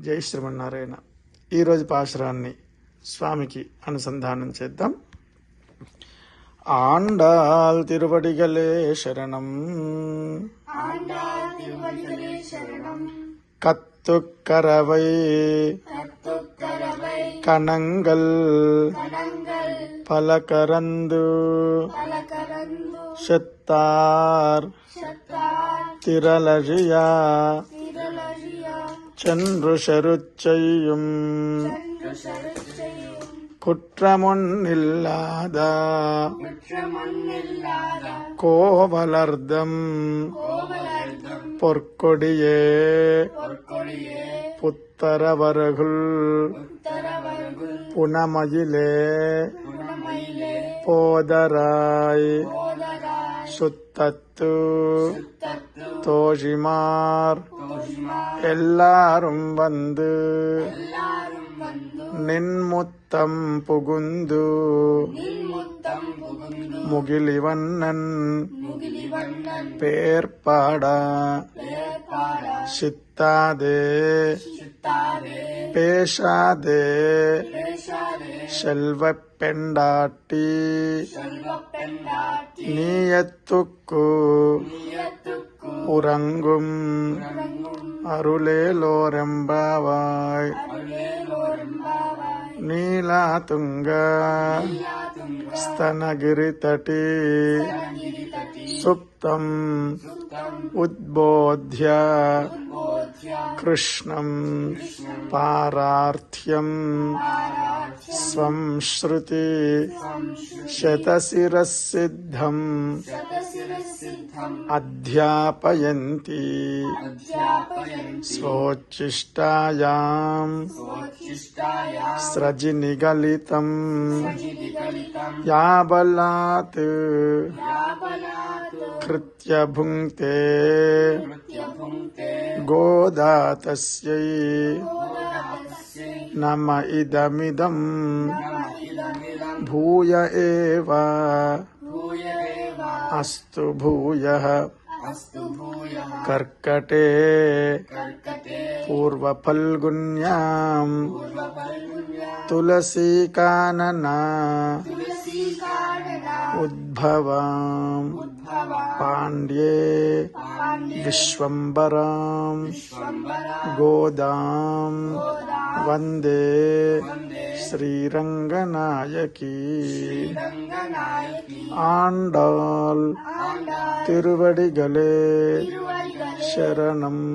జై శ్రీమన్నారాయణ. ఈరోజు పాశురాన్ని స్వామికి అనుసంధానం చేద్దాం. ఆండాల్ తిరువడిగలే శరణం, கத்துக்கரவை கணங்கள் பலகரந்து செத்தார் திரளழியா சென்று செருச்செய்யும் குற்றமொன்னில்லாத கோவலர்தம் பொற்கொடியே புத்தரவருகுல் புனமயிலே போதராய் சுத்தத்து தோழிமார் எல்லாரும் வந்து நின்முத்தம் புகுந்து முகிலிவண்ணன் பேர்பாடா சித்தாதே பேசாதே செல்வப் பெண்டாட்டி நீயத்துக்கு உறங்கும் அருளேலோரெம்பாவாய் நீலாதுங்க स्तनगिरितटी सुप्तम् उद्बोध्य कृष्णम् पारार्थ्यम् स्वं श्रुति शतशिरःसिद्धम् अध्यापयन्ति स्वोच्छिष्टायाम् स्रजिनिगलितम् याबलात् कृत्य भुङ्क्ते गोदा तस्यै नम इदमिदम् भूय एव अस्तु भूयः कर्कटे पूर्वफल्गुन्याम् तुलसीकानना उद्भवाम् पाण्ड्ये विश्वम्बराम् गोदाम् वन्दे श्रीरङ्गनायकी. ஆண்டாள் திருவடிகளே சரணம்.